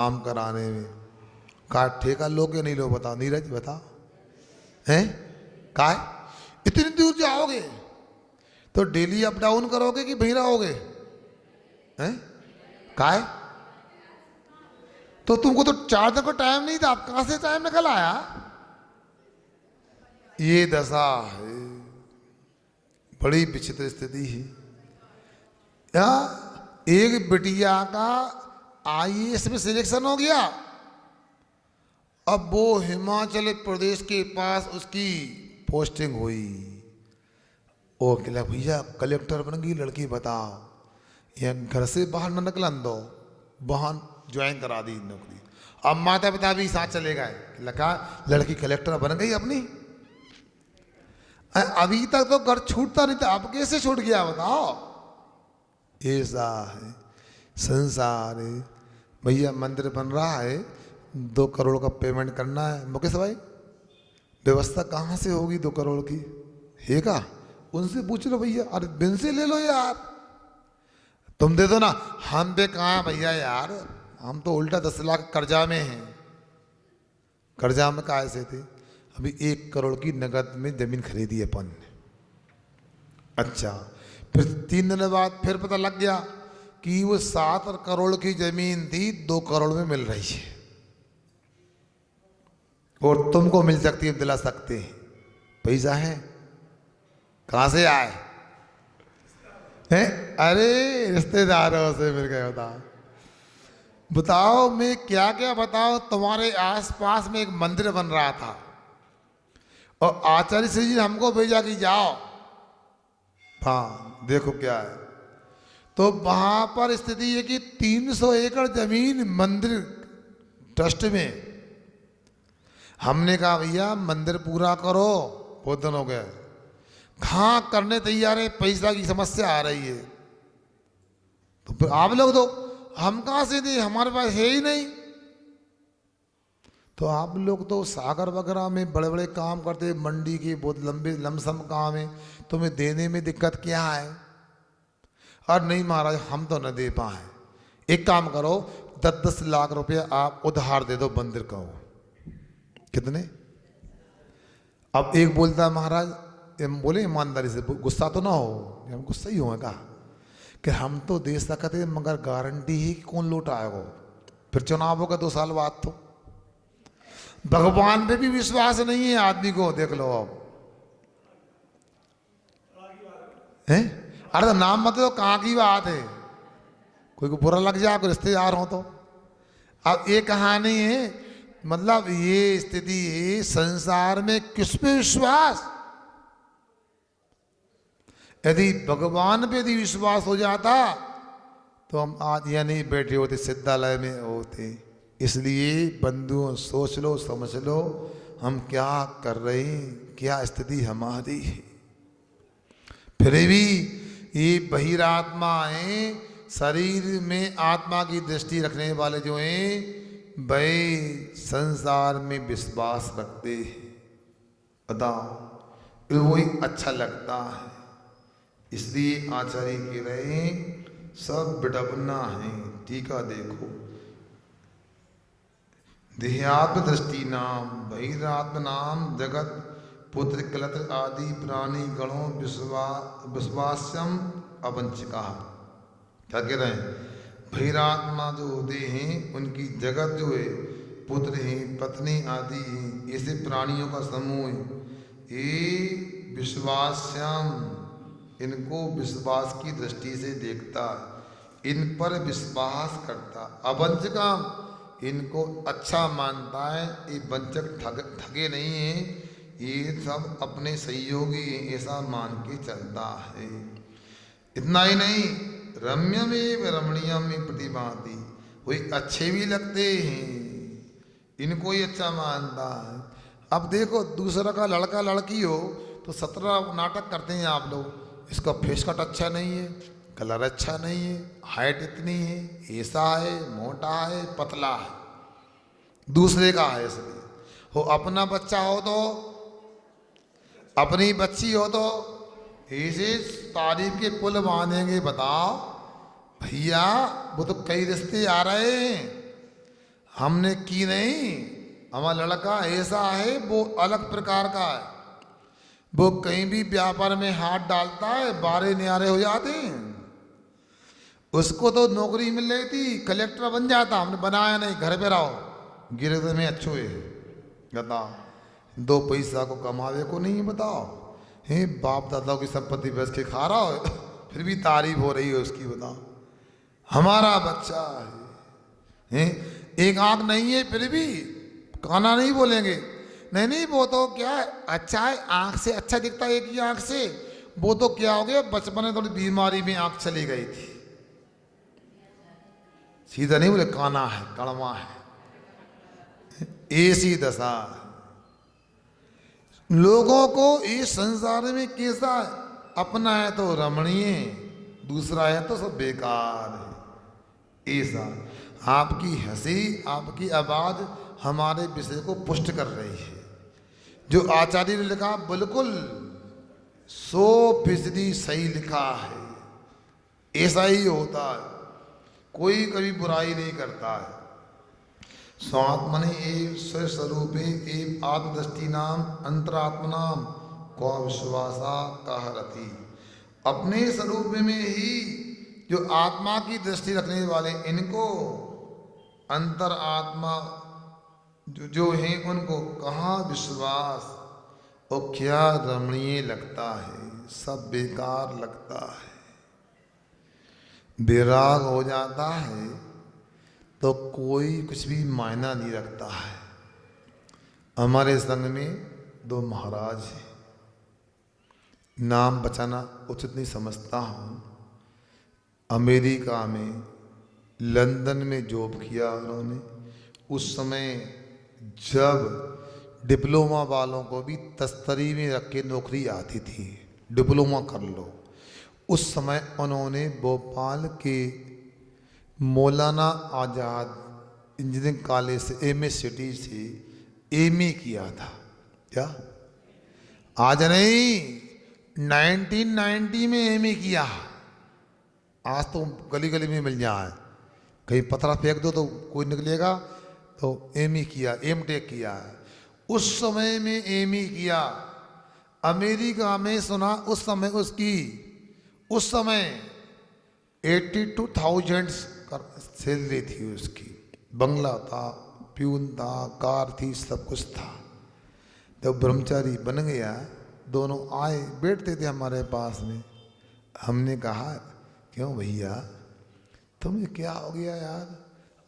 काम कराने में। का ठेका लो के नहीं लो, बताओ नीरज, बताओ हैं? काय इतनी दूर जाओगे तो डेली अप डाउन करोगे कि वहीं रहोगे? हैं? काय तो तुमको तो 4 दिन का टाइम नहीं था, आप कहां से टाइम निकल आया? ये दशा है, बड़ी विचित्र स्थिति है। एक बिटिया का आईएएस में सिलेक्शन हो गया, अब वो हिमाचल प्रदेश के पास उसकी पोस्टिंग हुई। ओ कहला भैया कलेक्टर बन गई लड़की, बताओ, या घर से बाहर न निकलन दो, वहां ज्वाइन करा दी नौकरी। अब माता पिता भी साथ चले गए, लगा लड़की कलेक्टर बन गई अपनी। अभी तक तो घर छूटता नहीं था, अब कैसे छूट गया बताओ? ऐसा है संसार है भैया। मंदिर बन रहा है, 2 करोड़ का पेमेंट करना है, मुकेश भाई व्यवस्था कहाँ से होगी 2 करोड़ की? है का? उनसे पूछ लो भैया, अरे बिन से ले लो यार, तुम दे दो ना। हम पे कहाँ है भैया यार, हम तो उल्टा 10 लाख कर्जा में हैं। कर्जा में कहाँ से थे? अभी 1 करोड़ की नगद में जमीन खरीदी अपन ने। अच्छा, फिर 3 दिन बाद फिर पता लग गया कि वो 7 करोड़ की जमीन थी, 2 करोड़ में मिल रही है, और तुमको मिल सकती है, दिला सकते हैं। पैसा है कहां से आए हैं? अरे रिश्तेदारों से मिल गए। बताओ मैं क्या क्या बताओ। तुम्हारे आसपास में एक मंदिर बन रहा था और आचार्य श्री जी ने हमको भेजा कि जाओ, हाँ देखो क्या है। तो वहां पर स्थिति है कि 300 एकड़ जमीन मंदिर ट्रस्ट में। हमने कहा भैया मंदिर पूरा करो, बहुत दिन हो गए, कहाँ करने तैयार है, पैसा की समस्या आ रही है। तो फिर आप लोग दो, हम कहाँ से दें, हमारे पास है ही नहीं। तो आप लोग तो सागर वगैरह में बड़े बड़े काम करते, मंडी के बहुत लंबे लमसम काम है, तुम्हें देने में दिक्कत क्या है? और नहीं महाराज हम तो न दे पाए। एक काम करो, 10-10 लाख रुपया आप उधार दे दो मंदिर का। कितने? अब एक बोलता है महाराज, बोले ईमानदारी से, गुस्सा तो ना हो, हम गुस्सा ही होगा कि हम तो दे सकते मगर गारंटी ही कि कौन लौट आएगा, फिर चुनाव होगा 2 साल बाद। तो भगवान पे भी विश्वास नहीं है आदमी को, देख लो अब हैं। अरे तो नाम मत लो, कहाँ की बात है, कोई को बुरा लग जाए, कोई रिश्तेदार हो तो। अब ये कहानी है, मतलब ये स्थिति है संसार में। किस पे विश्वास? यदि भगवान पे यदि विश्वास हो जाता तो हम आज यहाँ नहीं बैठे होते, सिद्धालय में होते। इसलिए बंधुओं सोच लो, समझ लो हम क्या कर रहे हैं, क्या स्थिति हमारी है। फिर भी ये बहिरात्मा है, शरीर में आत्मा की दृष्टि रखने वाले जो हैं वे संसार में विश्वास रखते हैं। बताओ वही अच्छा लगता है। इसलिए आचार्य कह रहे हैं सब विडंबना है। टीका देखो, देहात्म दृष्टि नाम बहिरात्म नाम जगत पुत्र कलत्र आदि प्राणी गणों विश्वास्यम अवंचिका। क्या कह रहे हैं? बहिरात्मा जो होते हैं उनकी जगत जो है, पुत्र हैं, पत्नी आदि हैं, ऐसे प्राणियों का समूह है। ये विश्वास्यम, इनको विश्वास की दृष्टि से देखता, इन पर विश्वास करता। अवंचका, इनको अच्छा मानता है। ये वंचक ठगे नहीं हैं, ये सब अपने सहयोगी हैं, ऐसा मान के चलता है। इतना ही नहीं, रम्यमेव रमणीयम में प्रतिभाति, वही अच्छे भी लगते हैं, इनको ही अच्छा मानता है। अब देखो दूसरा का लड़का लड़की हो तो 17 नाटक करते हैं आप लोग। इसका फेस कट अच्छा नहीं है, कलर अच्छा नहीं है, हाइट इतनी है, ऐसा है, मोटा है, पतला है, दूसरे का है। इसलिए हो अपना बच्चा हो तो, अपनी बच्ची हो तो ऐसे तारीफ के पुल बांधेंगे। बताओ भैया वो तो कई रिश्ते आ रहे हैं, हमने की नहीं, हमारा लड़का ऐसा है, वो अलग प्रकार का है। वो कहीं भी व्यापार में हाथ डालता है, बारे न्यारे हो जाते हैं। उसको तो नौकरी मिल रही थी, कलेक्टर बन जाता, हमने बनाया नहीं, घर पे रहो, गिरफ्त में अच्छो है। बताओ, 2 पैसा को कमावे को नहीं, बताओ। हे बाप दादाओं की संपत्ति बेच के खा रहा हो, फिर भी तारीफ हो रही है उसकी। बताओ, हमारा बच्चा है, एक आंख नहीं है फिर भी काना नहीं बोलेंगे। नहीं नहीं, वो तो क्या है, अच्छा है, आंख से अच्छा दिखता है एक ही आंख से। वो तो क्या हो गया, बचपन में थोड़ी बीमारी में आंख चली गई थी। सीधा नहीं बोले काना है, कड़वा है, ऐसी दशा। लोगों को इस संसार में कैसा है, अपना है तो रमणीय, दूसरा है तो सब बेकार है। ऐसा आपकी हंसी, आपकी आवाज हमारे विषय को पुष्ट कर रही है। जो आचार्य ने लिखा बिल्कुल 100% सही लिखा है, ऐसा ही होता है। कोई कभी बुराई नहीं करता है। स्वात्मनि एव स्वस्वरूपे एव आत्मदृष्टि नाम अंतरात्मनाम को विश्वासा कहरति। अपने स्वरूप में ही जो आत्मा की दृष्टि रखने वाले, इनको अंतर आत्मा जो है, उनको कहाँ विश्वास, और क्या रमणीय लगता है, सब बेकार लगता है। विराग हो जाता है तो कोई कुछ भी मायना नहीं रखता है। हमारे संग में 2 महाराज हैं, नाम बचाना उचित नहीं समझता हूँ। अमेरिका में, लंदन में जॉब किया उन्होंने। उस समय जब डिप्लोमा वालों को भी तस्तरी में रख के नौकरी आती थी, डिप्लोमा कर लो। उस समय उन्होंने भोपाल के मौलाना आज़ाद इंजीनियरिंग कॉलेज से, एमए सिटी से एमए किया था। क्या आज नहीं, 1990 में एमए किया। आज तो गली गली में मिल जाए, कहीं पत्थर फेंक दो तो कोई निकलेगा। तो एमए किया, एमटेक किया है। उस समय में एमए किया, अमेरिका में सुना उस समय उसकी, उस समय 82,000 सैलरी थी उसकी। बंगला था, प्यून था, कार थी, सब कुछ था। जब ब्रह्मचारी बन गया, दोनों आए, बैठते थे हमारे पास में। हमने कहा, क्यों भैया तुम्हें क्या हो गया यार,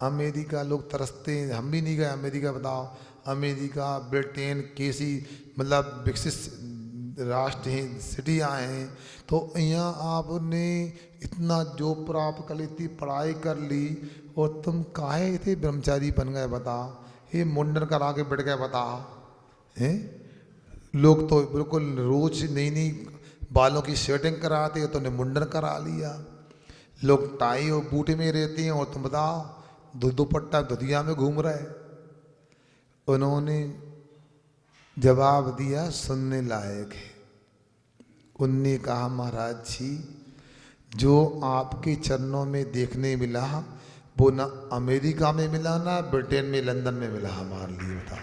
अमेरिका लोग तरसते हैं, हम भी नहीं गए अमेरिका। बताओ, अमेरिका, ब्रिटेन, कैसी मतलब विकसित राष्ट्र हैं, सिटियाँ हैं, तो यहाँ आपने इतना जॉब प्राप्त कर ली, इतनी पढ़ाई कर ली, और तुम काहे थे ब्रह्मचारी बन गए। बताओ, ये मुंडन करा के बैठ गए। बताओ, हैं लोग तो बिल्कुल रोज नई नई बालों की सेटिंग कराते हैं, तो उन्हें मुंडन करा लिया। लोग टाई और बूटे में रहते हैं, और तुम बताओ दुपट्टा दुधिया में घूम रहे। उन्होंने जवाब दिया, सुनने लायक है। उनने कहा, महाराज जी, जो आपके चरणों में देखने मिला वो ना अमेरिका में मिला, ना ब्रिटेन में, लंदन में मिला हमारे लिए। बताओ,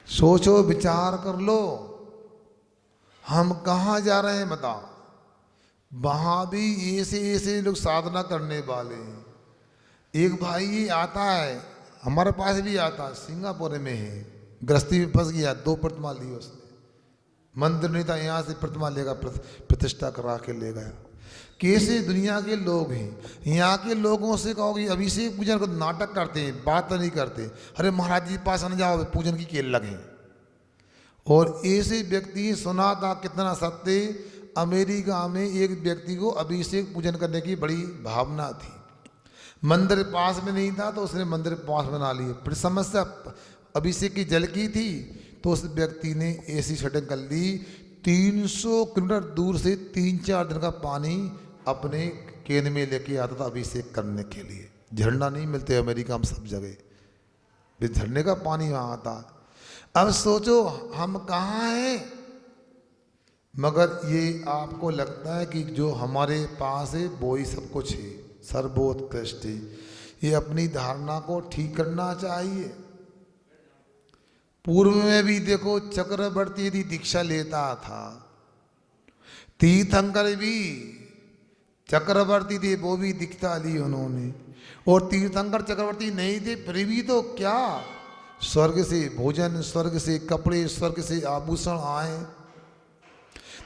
सोचो, विचार कर लो, हम कहाँ जा रहे हैं। बताओ, वहाँ भी ऐसे ऐसे लोग साधना करने वाले हैं। एक भाई ही आता है, हमारे पास भी आता, सिंगापुर में है, गृहस्थी में फंस गया, 2 प्रतिमा ली उसने। मंदिर नहीं था, यहाँ से प्रतिमा लेगा, प्रतिष्ठा करा के ले गया। कैसे दुनिया के लोग हैं। यहाँ के लोगों से कहोगे अभिषेक पूजन को नाटक करते हैं, बात नहीं करते। अरे महाराज जी पास न जाओ, पूजन की केल लगे। और ऐसे व्यक्ति, सुना था कितना सत्य, अमेरिका में एक व्यक्ति को अभिषेक पूजन करने की बड़ी भावना थी। मंदिर पास में नहीं था, तो उसने मंदिर पास बना लिए। फिर समस्या अभिषेक की जल की थी, तो उस व्यक्ति ने ऐसी सेटिंग कर ली, 300 किलोमीटर दूर से 3-4 दिन का पानी अपने केन में लेके आता था अभिषेक करने के लिए। झरना नहीं मिलते अमेरिका में सब जगह, झरने का पानी वहाँ आता। अब सोचो हम कहाँ हैं। मगर ये आपको लगता है कि जो हमारे पास है वो ही सब कुछ है, सर्वोत्कृष्ट है। ये अपनी धारणा को ठीक करना चाहिए। पूर्व में भी देखो चक्रवर्ती यदि दीक्षा लेता था, तीर्थंकर भी चक्रवर्ती थे, वो भी दीक्षा ली उन्होंने, और तीर्थंकर चक्रवर्ती नहीं थे फिर भी तो क्या स्वर्ग से भोजन, स्वर्ग से कपड़े, स्वर्ग से आभूषण आए,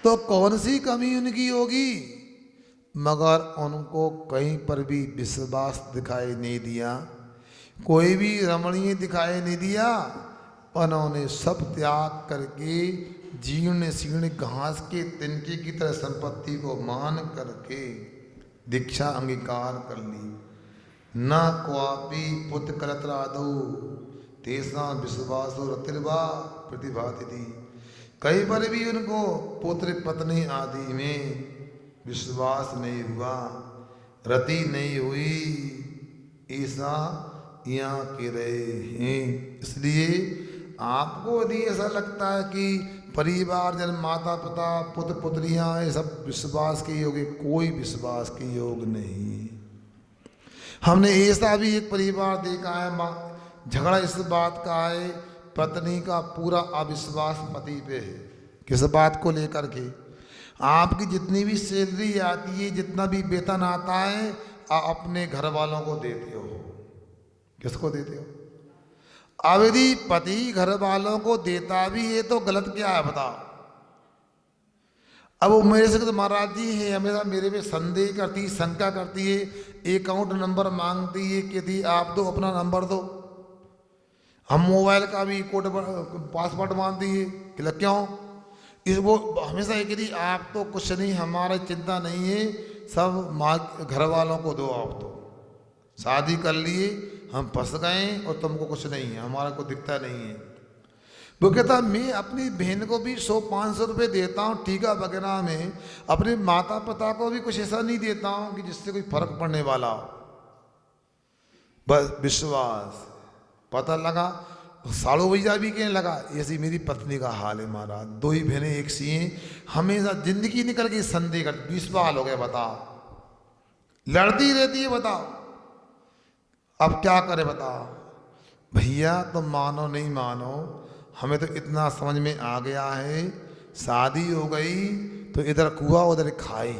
तो कौन सी कमी उनकी होगी। मगर उनको कहीं पर भी विश्वास दिखाई नहीं दिया, कोई भी रमणीय दिखाई नहीं दिया। उन्होंने सब त्याग करके जीर्ण शीर्ण घास के तिनके की तरह संपत्ति को मान करके दीक्षा अंगीकार कर ली। न क्वापि पुत्र कलत्रादौ तेषां विश्वासो रतिर्वा प्रतिभाति। कई बार भी उनको पुत्र पत्नी आदि में विश्वास नहीं हुआ, रति नहीं हुई, ऐसा यहाँ के रहे हैं। इसलिए आपको यदि ऐसा लगता है कि परिवार जन, माता पिता, पुत्र पुत्रियाँ ये सब विश्वास के योग, कोई विश्वास के योग नहीं। हमने ऐसा भी एक परिवार देखा है, झगड़ा इस बात का है, पत्नी का पूरा अविश्वास पति पे है। किस बात को लेकर के? आपकी जितनी भी सैलरी आती है, जितना भी वेतन आता है, आप अपने घर वालों को देते हो। किसको देते हो? अब यदि पति घर वालों को देता भी है तो गलत क्या है बताओ? अब वो मेरे से तो महाराज जी है, हमेशा मेरे पे संदेह करती, शंका करती है, अकाउंट नंबर मांगती है, कहती आप दो, अपना नंबर दो। हम मोबाइल का भी कोड पासवर्ड मांगती है कि क्यों? इस वो हमेशा ये कहती आप तो कुछ नहीं, हमारा चिंता नहीं है, सब माँ घर वालों को दो। आप तो शादी कर लिए, हम फंस गए और तुमको कुछ नहीं है, हमारा को दिखता नहीं है। वो कहता मैं अपनी बहन को भी 100-500 रुपये देता हूँ टीका वगैरह में, अपने माता पिता को भी कुछ ऐसा नहीं देता हूँ कि जिससे कोई फर्क पड़ने वाला हो। बस विश्वास पता लगा, साड़ो भैया भी कहने लगा ऐसी मेरी पत्नी का हाल है महाराज, दो ही बहनें एक सी हैं, हमेशा जिंदगी निकल गई संदेह कर, 20 साल हो गए बताओ, लड़ती रहती है बताओ, अब क्या करे बताओ। भैया तुम मानो नहीं मानो, हमें तो इतना समझ में आ गया है, शादी हो गई तो इधर कुआ उधर खाई।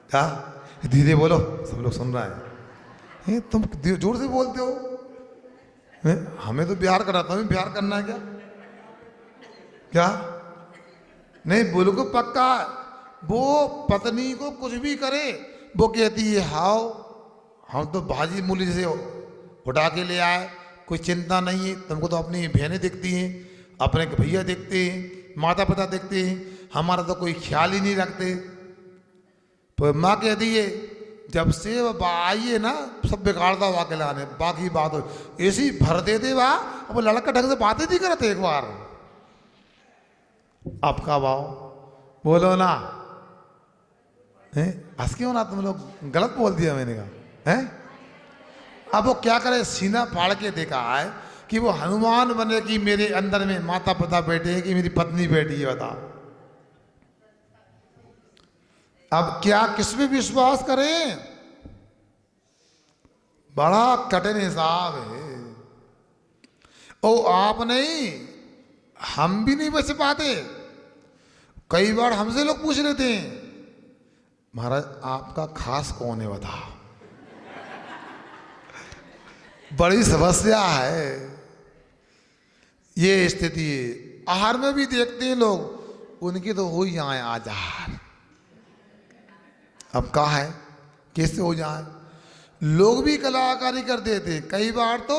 क्या धीरे बोलो, सब लोग सुन रहा है। तुम जोर से बोलते हो, हमें तो प्यार कराता हूँ, प्यार करना है क्या? क्या नहीं बोलो को पक्का। वो पत्नी को कुछ भी करे, वो कहती है हाओ हम तो भाजी मूली से उठा के ले आए, कोई चिंता नहीं है, तुमको तो अपनी बहनें दिखती हैं, अपने भैया दिखते हैं, माता पिता दिखते हैं, हमारा तो कोई ख्याल ही नहीं रखते। तो माँ कहती है जब से आइए ना सब बिगाड़ता हुआ के लाने, बाकी बात हो ऐसी भर देते वाह, अब लड़का ढंग से बातें नहीं करते एक बार। आपका भाव बोलो ना, हंस क्यों ना, तुम लोग गलत बोल दिया मैंने कहा है। अब वो क्या करे, सीना फाड़ के देखा है कि वो हनुमान बने कि मेरे अंदर में माता पिता बैठे हैं कि मेरी पत्नी बैठी है, बता। अब क्या किस पे विश्वास करें? बड़ा कठिन हिसाब है। ओ आप नहीं, हम भी नहीं बच पाते। कई बार हमसे लोग पूछ लेते हैं महाराज आपका खास कौन है बताओ। बड़ी समस्या है ये स्थिति है। आहार में भी देखते हैं लोग, उनकी तो हो ही जाए आज आहार। अब कहा है कैसे हो जाए, लोग भी कलाकारी कर देते। कई बार तो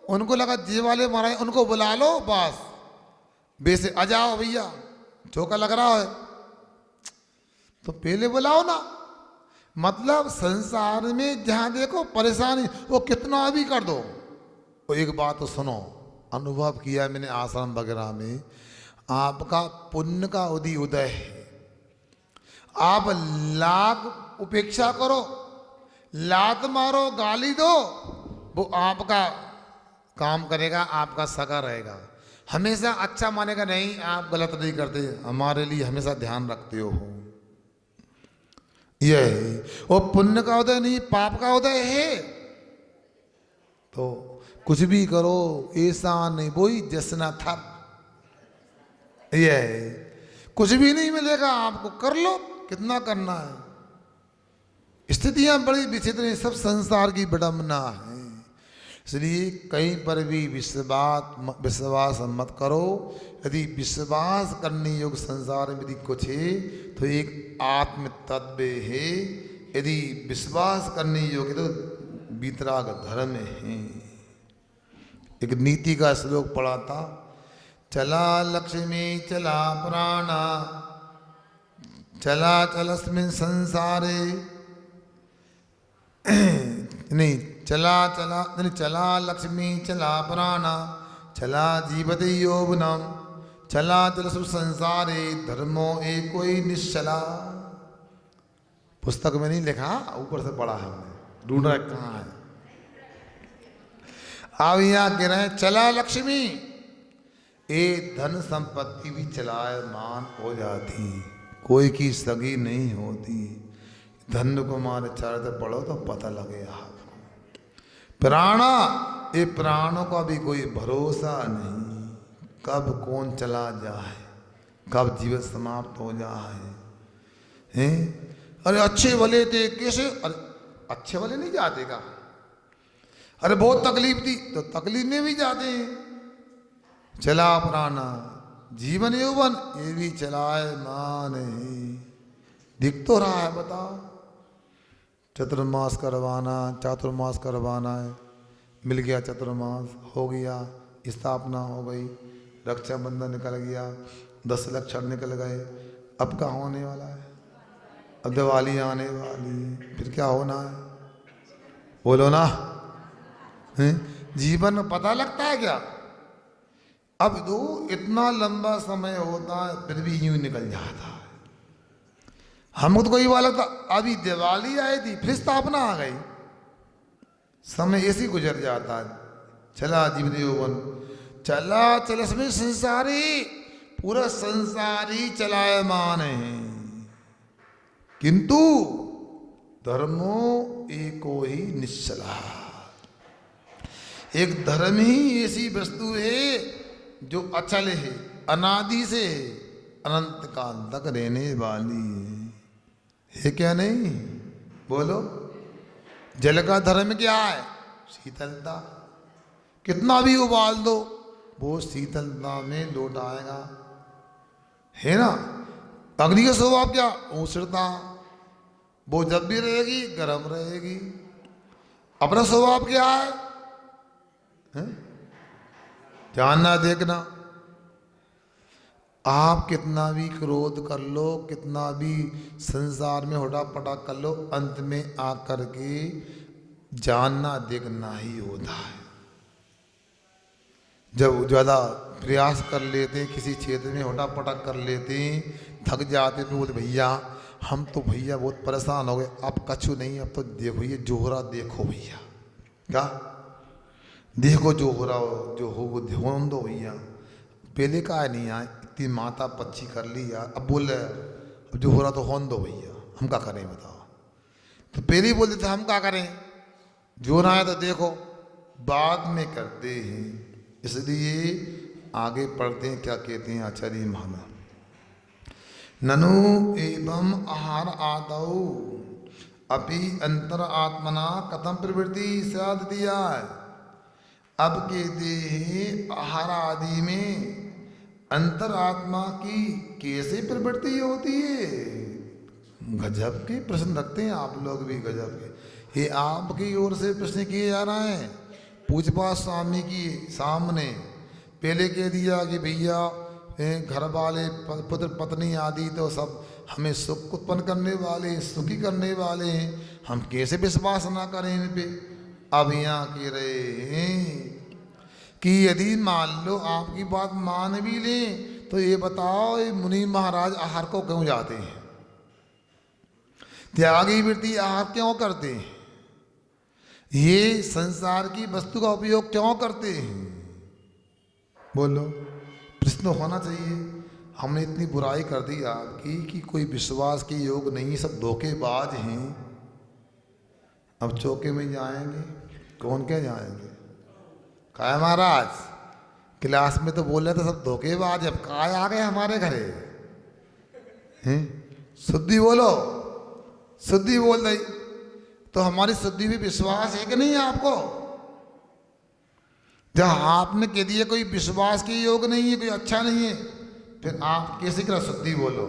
उनको लगा जे वाले महाराज उनको बुला लो बस, वैसे आ जाओ भैया चौका लग रहा है तो पहले बुलाओ ना। मतलब संसार में जहाँ देखो परेशानी, वो कितना भी कर दो। वो एक बात तो सुनो, अनुभव किया मैंने आश्रम वगैरह में, आपका पुण्य का उदय है। आप लाख उपेक्षा करो, लात मारो, गाली दो, वो आपका काम करेगा, आपका सगा रहेगा, हमेशा अच्छा मानेगा। नहीं आप गलत नहीं करते, हमारे लिए हमेशा ध्यान रखते हो। यह और पुण्य का उदय नहीं, पाप का उदय है। तो कुछ भी करो ऐसा नहीं बोई जसना था, यह कुछ भी नहीं मिलेगा आपको, कर लो कितना करना है। स्थितियां बड़ी विचित्र हैं, सब संसार की विडंबना है। इसलिए कहीं पर भी विश्वास मत करो। यदि विश्वास करने योग्य संसार में यदि कुछ है तो एक आत्म तत्व है। यदि विश्वास करने योग्य तो वितराग धर्म है। एक नीति का श्लोक पढ़ा था, चला लक्ष्मी चला प्राणा चला चलस्मिन् संसारे, नहीं चला लक्ष्मी चला प्राणा चला जीवते यौवनम चला चलसु संसारे धर्मो एको ही निश्चला। पुस्तक में नहीं लिखा, ऊपर से पढ़ा है हमने, ढूंढ रहा कहाँ है। अब यहाँ कह रहे हैं चला लक्ष्मी, ये धन संपत्ति भी चलायमान हो जाती, कोई की सगी नहीं होती। धन कुमार चरित्र पढ़ो तो पता लगे आपको। प्राणा, ये प्राणों का भी कोई भरोसा नहीं, कब कौन चला जाए, कब जीवन समाप्त हो जाए। हैं? अरे अच्छे भले थे कैसे, अरे अच्छे भले नहीं जाते का, अरे बहुत तकलीफ थी तो तकलीफ में भी जाते हैं। चला प्राणा जीवन यौवन ये भी चलाए मान है, दिख तो रहा है बताओ। चतुर्मास करवाना, चातुर्मास करवाना है, मिल गया चतुर्मास, हो गया स्थापना हो गई, रक्षाबंधन निकल गया, 10 लक्षण निकल गए, अब क्या होने वाला है, अब दिवाली आने वाली है, फिर क्या होना है बोलो ना। जीवन में पता लगता है क्या, अब तो इतना लंबा समय होता है फिर भी यूं निकल जाता है। हमको तो कोई वाला था, अभी दिवाली आई थी फिर स्थापना आ गई, समय ऐसे गुजर जाता है। चला जीवन यौवन चला चलस्मिन् संसारी, पूरा संसारी चलायमान है, किंतु धर्मो एको ही निश्चला। एक धर्म ही ऐसी वस्तु है जो अचल है, अनादि से अनंत काल तक रहने वाली है क्या नहीं बोलो। जल का धर्म क्या है, शीतलता, कितना भी उबाल दो वो शीतलता में लौट आएगा, है ना। अग्नि का स्वभाव क्या, ऊष्णता, वो जब भी रहेगी गर्म रहेगी। अपना स्वभाव क्या है, जानना देखना। आप कितना भी क्रोध कर लो, कितना भी संसार में होड़ा पटा कर लो, अंत में आकर के जानना देखना ही होता है। जब ज़्यादा प्रयास कर लेते हैं, किसी क्षेत्र में होड़ा पटक कर लेते हैं, थक जाते तो बोलते भैया हम तो भैया बहुत परेशान हो गए, अब कछु नहीं, अब तो देखो ये जोहरा देखो भैया, क्या देखो जो हो रहा हो, जो हो वो ध्यान दो भैया। पहले का नहीं आए, इतनी माता पच्ची कर ली यार, अब बोल रहे अब जो हो रहा तो होन दो भैया, हम क्या करें बताओ। तो पहले ही बोलते थे हम क्या करें, जो ना आए तो देखो, बाद में करते हैं। इसलिए आगे पढ़ते हैं क्या कहते हैं आचार्य महाना, ननु एवं आहार आदौ अपि अंतर आत्मना कथम प्रवृत्ति साध दिया है। अब कहते हैं आहार आदि में अंतरात्मा की कैसे प्रवृत्ति होती है। गजब के प्रश्न रखते हैं आप लोग भी, गजब के। ये आपकी ओर से प्रश्न किए जा रहे हैं पूजपा स्वामी की सामने। पहले कह दिया कि भैया घर वाले पुत्र पत्नी आदि तो सब हमें सुख उत्पन्न करने वाले, सुखी करने वाले हैं, हम कैसे विश्वास ना करें इन पे। अब यहाँ कह रहे हैं कि यदि मान लो आपकी बात मान भी लें तो ये बताओ ये मुनि महाराज आहार को क्यों जाते हैं, त्यागी वृत्ति आहार क्यों करते हैं, ये संसार की वस्तु का उपयोग क्यों करते हैं बोलो। प्रश्न होना चाहिए। हमने इतनी बुराई कर दी आपकी कि कोई विश्वास के योग नहीं, सब धोखेबाज हैं। अब चौके में जाएंगे, कौन क्या जाएंगे? कहा महाराज क्लास में तो बोल रहे थे सब धोखेबाज, अब कहा आ गए हमारे घरे हैं? शुद्धि बोलो, शुद्धि बोल रही तो हमारी शुद्धि भी विश्वास है कि नहीं आपको? जब आपने कह दिया कोई विश्वास के योग नहीं है, कोई अच्छा नहीं है, फिर आप कैसे कर शुद्धि बोलो?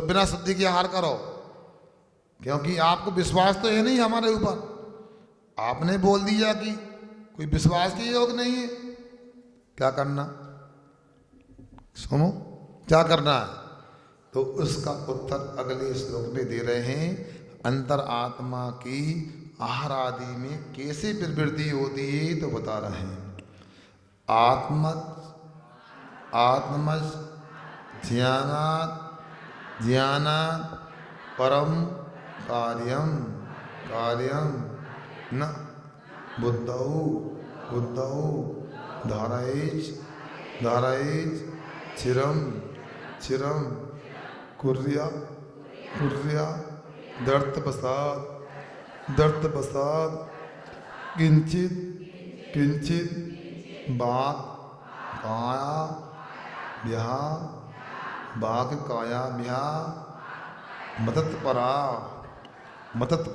बिना शुद्धि के हार करो, क्योंकि आपको विश्वास तो है नहीं हमारे ऊपर। आपने बोल दिया कि कोई विश्वास के योग नहीं है, क्या करना? सुनो क्या करना है। तो उसका उत्तर अगले श्लोक में दे रहे हैं। अंतर आत्मा की आहार आदि में कैसे प्रवृत्ति होती है तो बता रहे हैं। आत्मज ध्यानात् ध्यानात् परम कार्यम कार्यम न बुद्धौ धारयेच चिरम कुर्या दर्द पश्चात किंचित बाक काया मतत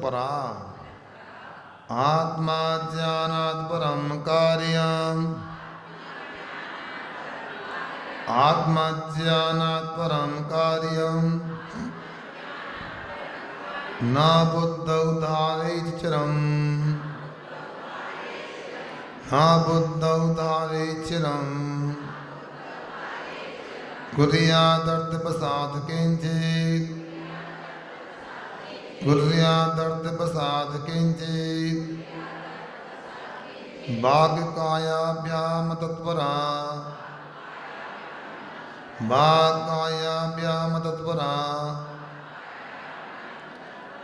परा आत्मा ज्ञानात् परम कार्यम न बुद्धौ धारयेत् चिरम् कुर्यादर्थपसाद किंचित् वाक्कायाभ्याम तत्परा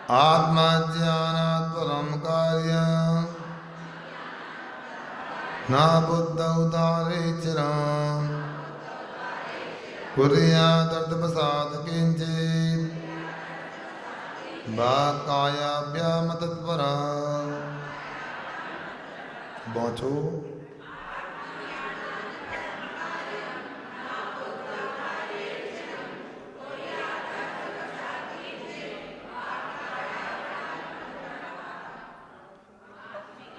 आत्मा ज्ञानात् परम कार्यम् न बुद्धौ धारयेत् चिरम् कुर्यादर्थपसाद किंचित् वाक्कायाभ्याम तत्परा। पहुँचो।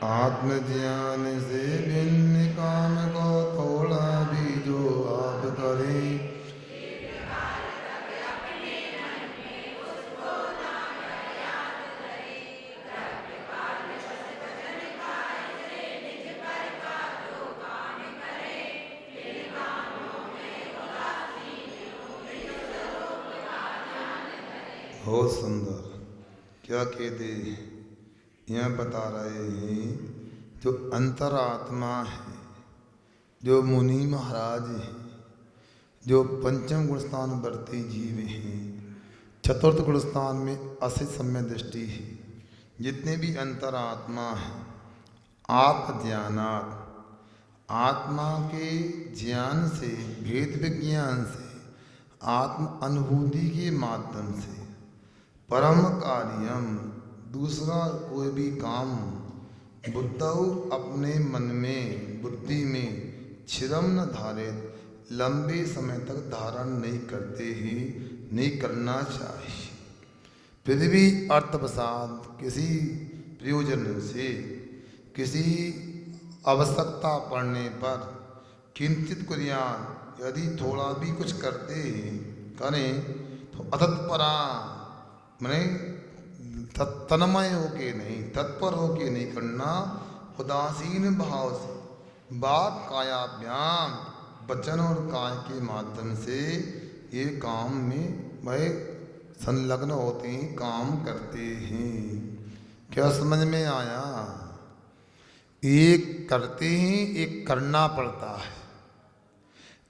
आत्मज्ञान से भिन्न काम को थोड़ा भी जो आप करें, बहुत सुंदर। क्या कहते यह बता रहे हैं, जो अंतरात्मा है, जो मुनि महाराज हैं, जो पंचम गुण स्थान वर्ती जीव हैं, चतुर्थ गुण स्थान में असित सम्य दृष्टि है, जितने भी अंतरात्मा हैं, आप ज्ञानात् आत्मा के ज्ञान से, भेद विज्ञान से, आत्म अनुभूति के माध्यम से, परम कार्यम दूसरा कोई भी काम, बुद्धौ अपने मन में, बुद्धि में, चिरम न धारित लंबे समय तक धारण नहीं करते ही, नहीं करना चाहिए। फिर भी अर्थवसाद किसी प्रयोजन से, किसी आवश्यकता पड़ने पर किंचित क्रिया यदि थोड़ा भी कुछ करते करें तो अतत्परा मैंने तन्मय होके नहीं, तत्पर होके नहीं करना, उदासीन भाव से, वाक कायाभ्याम वचन और काय के माध्यम से ये काम में वह संलग्न होते हैं, काम करते हैं। क्या समझ में आया? एक करते हैं, एक करना पड़ता है,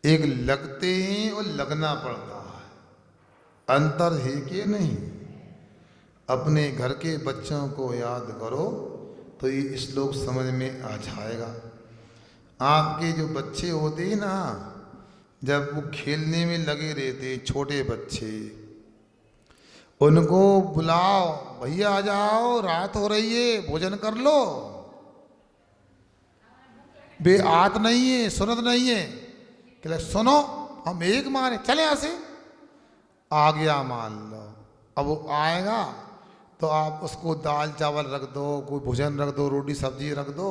एक लगते हैं और लगना पड़ता है। अंतर है कि नहीं? अपने घर के बच्चों को याद करो तो ये श्लोक समझ में आ जाएगा। आपके जो बच्चे होते हैं ना, जब वो खेलने में लगे रहते छोटे बच्चे, उनको बुलाओ, भैया आ जाओ, रात हो रही है, भोजन कर लो। बे आत नहीं है, सुनत नहीं है। कहले सुनो, हम एक मारे चले यहाँ से। आ गया मान लो, अब वो आएगा तो आप उसको दाल चावल रख दो, कोई भोजन रख दो, रोटी सब्जी रख दो,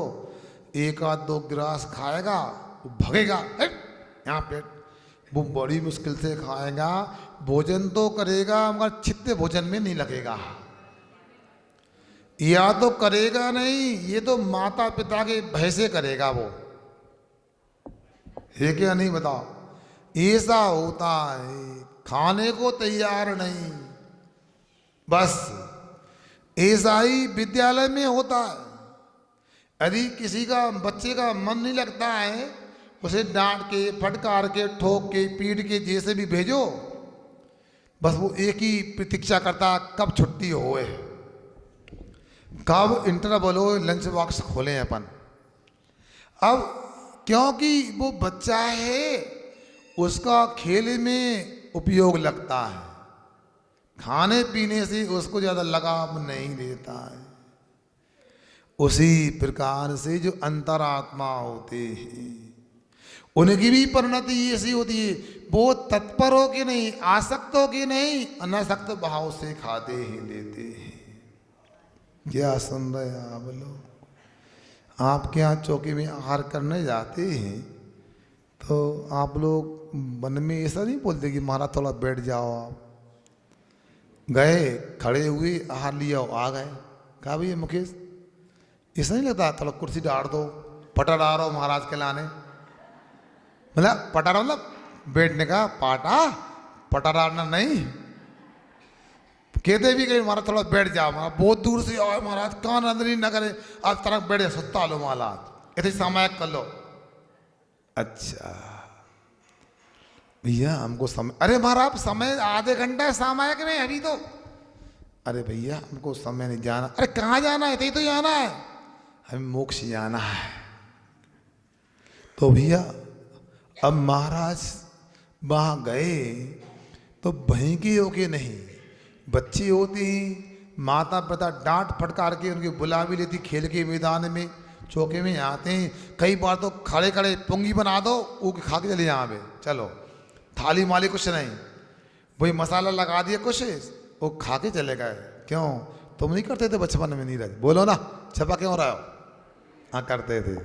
एक आध दो गिलास खाएगा, वो भगेगा, यहाँ पेट, वो बड़ी मुश्किल से खाएगा, भोजन तो करेगा मगर छित्ते भोजन में नहीं लगेगा। या तो करेगा नहीं, ये तो माता पिता के भय से करेगा वो, है क्या नहीं बताओ? ऐसा होता है, खाने को तैयार नहीं। बस ऐसा ही विद्यालय में होता है। यदि किसी का बच्चे का मन नहीं लगता है, उसे डांट के, फटकार के, ठोक के, पीट के, जैसे भी भेजो, बस वो एक ही प्रतीक्षा करता, कब छुट्टी होए, कब इंटरवल हो, लंच बॉक्स खोलें अपन। अब क्योंकि वो बच्चा है, उसका खेल में उपयोग लगता है, खाने पीने से उसको ज़्यादा लगाव नहीं देता है। उसी प्रकार से जो अंतरात्मा होते हैं, उनकी भी परिणति ऐसी होती है, वो तत्पर हो के नहीं, आसक्त हो के नहीं, अनासक्त भाव से खाते ही लेते हैं। क्या सुन रहे आप लोग? आपके यहाँ चौकी में आहार करने जाते हैं तो आप लोग मन में ऐसा नहीं बोलते कि महाराज थोड़ा बैठ जाओ? आप गए, खड़े हुए, आहार लिया, आ गए, कहा भैया मुकेश, ऐसा नहीं लगता थोड़ा कुर्सी डाल दो, पटा डाल रहा महाराज के लाने? मतलब पटा रहा, मतलब बैठने का पाटा, पटा डालना नहीं। कहते भी कहीं महाराज थोड़ा बैठ जाओ, महाराज बहुत दूर से आओ महाराज, कान अंदर ही न करे, आप तरफ बैठ सुता लो महाराज, ऐसे सामायिक कर लो। अच्छा भैया हमको समय, अरे महाराज समय आधे घंटा सामायिक में अभी तो। अरे भैया हमको समय नहीं जाना। अरे कहाँ जाना है? तो जाना है, हमें मोक्ष जाना है। तो भैया अब महाराज वहाँ गए तो भई की हो के नहीं, बच्चे होते हैं, माता पिता डांट फटकार के उनकी बुला भी लेती, खेल के मैदान में, चौके में आते हैं, कई बार तो खड़े खड़े पुंगी बना दो, वो खा के चले यहाँ पे, चलो थाली माली कुछ नहीं, वही मसाला लगा दिया कुछ, वो खा के चले गए। क्यों? तुम नहीं करते थे बचपन में? नहीं रहते, बोलो ना, छपा क्यों रहे हो? हाँ करते थे।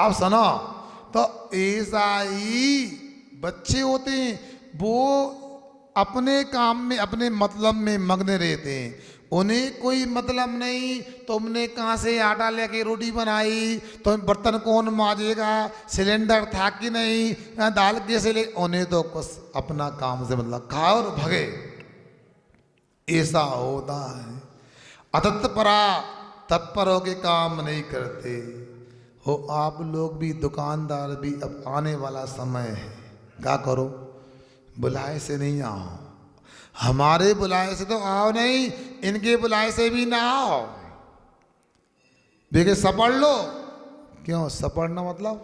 अब सुनो, तो ऐसा ही बच्चे होते हैं, वो अपने काम में, अपने मतलब में मग्न रहते हैं, उन्हें कोई मतलब नहीं तुमने कहाँ से आटा लेके रोटी बनाई, तो बर्तन कौन मांजेगा, सिलेंडर था कि नहीं, दाल कैसे ले, उन्हें तो कुछ अपना काम से मतलब, खाओ और भगे। ऐसा होता है। अतत्परा, तत्पर होके काम नहीं करते हो। आप लोग भी, दुकानदार भी, अब आने वाला समय है, क्या करो, बुलाए से नहीं आओ, हमारे बुलाए से तो आओ नहीं, इनके बुलाए से भी ना आओ। देखिए सपड़ लो। क्यों सपड़ना मतलब?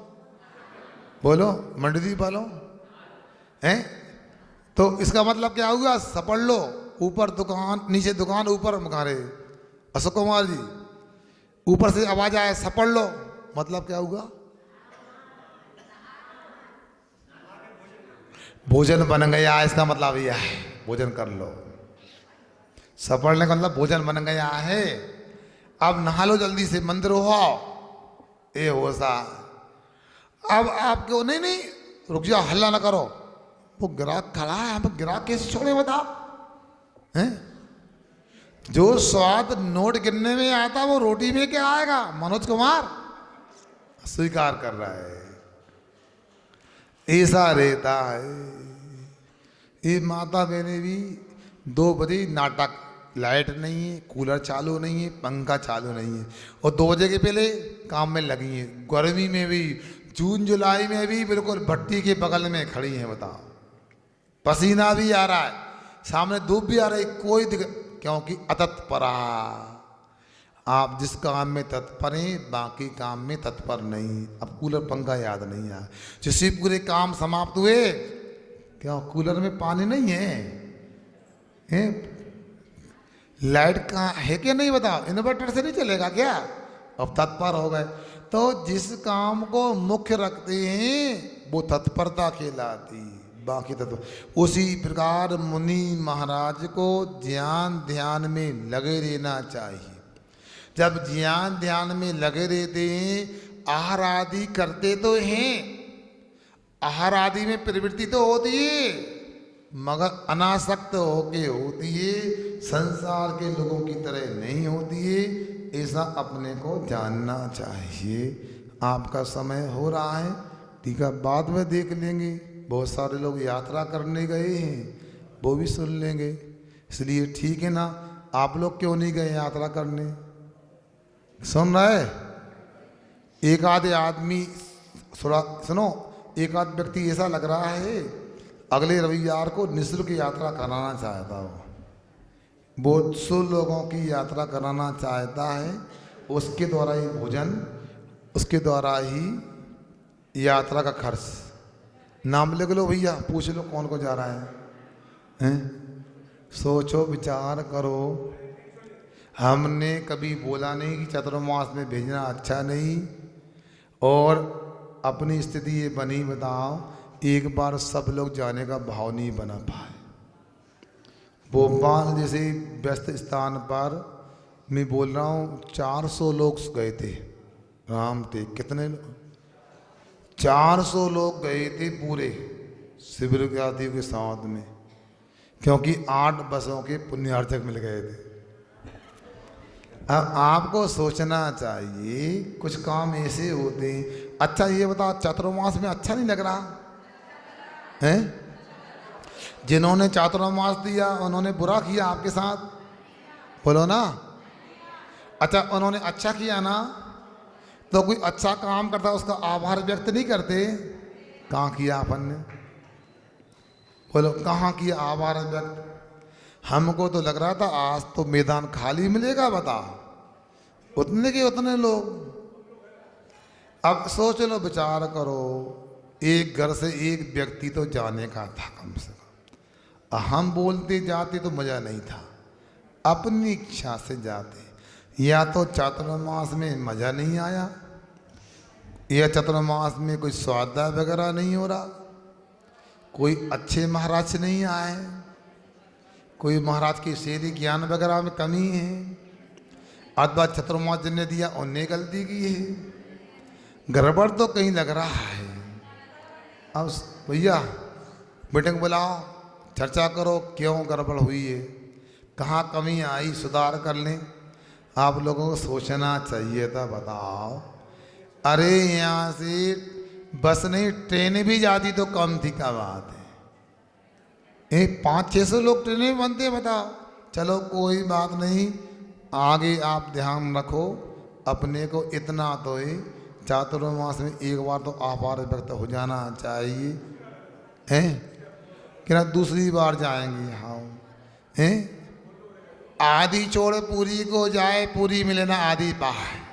बोलो मंडली वालों हैं, तो इसका मतलब क्या हुआ? सपड़ लो, ऊपर दुकान, नीचे दुकान, ऊपर मुखारे। अशोक कुमार जी, ऊपर से आवाज आए सपड़ लो, मतलब क्या हुआ? भोजन बन गया, इसका मतलब यह है, भोजन कर लो। सपड़ने का मतलब भोजन बन गया है, अब नहा लो जल्दी से, मंदिर हो आओ, ये हो सा। अब आप क्यों, नहीं नहीं रुक जाओ, हल्ला ना करो, वो ग्राहक खड़ा है, हम ग्राहक कैसे छोड़े बताओ? हैं? जो स्वाद नोट गिनने में आता वो रोटी में क्या आएगा? मनोज कुमार स्वीकार कर रहा है, ऐसा रहता है। ये माता बहने भी 2 बजे नाटक, लाइट नहीं है, कूलर चालू नहीं है, पंखा चालू नहीं है, और 2 बजे के पहले काम में लगी हैं। गर्मी में भी, जून जुलाई में भी बिल्कुल भट्टी के बगल में खड़ी हैं, बताओ। पसीना भी आ रहा है, सामने धूप भी आ रही, कोई क्योंकि अतत्परा। आप जिस काम में तत्पर हैं बाकी काम में तत्पर नहीं। अब कूलर पंखा याद नहीं आया, जिससे पूरे काम समाप्त हुए, क्या कूलर में पानी नहीं है, हैं? लाइट कहाँ है क्या नहीं बताओ, इन्वर्टर से नहीं चलेगा क्या? अब तत्पर हो गए। तो जिस काम को मुख्य रखते हैं वो तत्परता कहलाती, बाकी तत्पर। उसी प्रकार मुनि महाराज को ज्ञान ध्यान में लगे रहना चाहिए। जब ज्ञान ध्यान में लगे रहते हैं, आहार आदि करते तो हैं, आहार आदि में प्रवृत्ति तो होती है, मगर अनासक्त होके होती है, संसार के लोगों की तरह नहीं होती है। ऐसा अपने को जानना चाहिए। आपका समय हो रहा है, ठीक है, बाद में देख लेंगे। बहुत सारे लोग यात्रा करने गए हैं, वो भी सुन लेंगे। इसलिए ठीक है ना, आप लोग क्यों नहीं गए यात्रा करने? सुन रहा है? एक आधे आदमी थोड़ा सुनो, एक आध व्यक्ति ऐसा लग रहा है अगले रविवार को निःशुल्क यात्रा कराना चाहता हो, वो 100 लोगों की यात्रा कराना चाहता है। उसके द्वारा ही भोजन, उसके द्वारा ही यात्रा का खर्च। नाम लिख लो भैया, पूछ लो कौन को जा रहा हैं? सोचो विचार करो। हमने कभी बोला नहीं कि चातुर्मास में भेजना अच्छा नहीं, और अपनी स्थिति ये बनी, बताओ एक बार सब लोग जाने का भाव नहीं बना पाए। भोपाल जैसे व्यस्त स्थान पर मैं बोल रहा हूँ 400 लोग गए थे, राम थे कितने, 400 लोग गए थे पूरे शिविर के आदि के साथ में, क्योंकि 8 बसों के पुण्यार्थक मिल गए थे। अब आपको सोचना चाहिए, कुछ काम ऐसे होते हैं। अच्छा ये बताओ, चातुर्मास में अच्छा नहीं लग रहा है? जिन्होंने चातुर्मास दिया उन्होंने बुरा किया आपके साथ, बोलो ना। अच्छा उन्होंने अच्छा किया ना, तो कोई अच्छा काम करता उसका आभार व्यक्त नहीं करते? कहाँ किया अपन ने, बोलो कहाँ किया आभार व्यक्त? हमको तो लग रहा था आज तो मैदान खाली मिलेगा, बताओ उतने के उतने लोग। अब सोच लो, विचार करो, एक घर से एक व्यक्ति तो जाने का था कम से कम। हम बोलते जाते तो मजा नहीं था, अपनी इच्छा से जाते। या तो चातुर्मास में मजा नहीं आया, या चातुर्मास में कोई स्वाध्याय वगैरह नहीं हो रहा, कोई अच्छे महाराज से नहीं आए, कोई महाराज की शैली ज्ञान वगैरह में कमी है, अथवा चातुर्मास जिन्हें दिया उनने गलती की है, गड़बड़ तो कहीं लग रहा है। अब भैया मीटिंग बुलाओ, चर्चा करो क्यों गड़बड़ हुई है, कहाँ कमी आई, सुधार कर लें। आप लोगों को सोचना चाहिए था, बताओ। अरे यहाँ से बस नहीं ट्रेनें भी जाती तो कम थी, क्या बात है? 500-600 लोग ट्रेनें में बनते, बताओ। चलो कोई बात नहीं, आगे आप ध्यान रखो अपने को। इतना तो है, चातुर्मास में एक बार तो आभार व्यक्त हो जाना चाहिए, हैं कि ना? दूसरी बार जाएंगे हम, हैं? आधी छोड़ पूरी को जाए, पूरी मिले ना आधी पाए।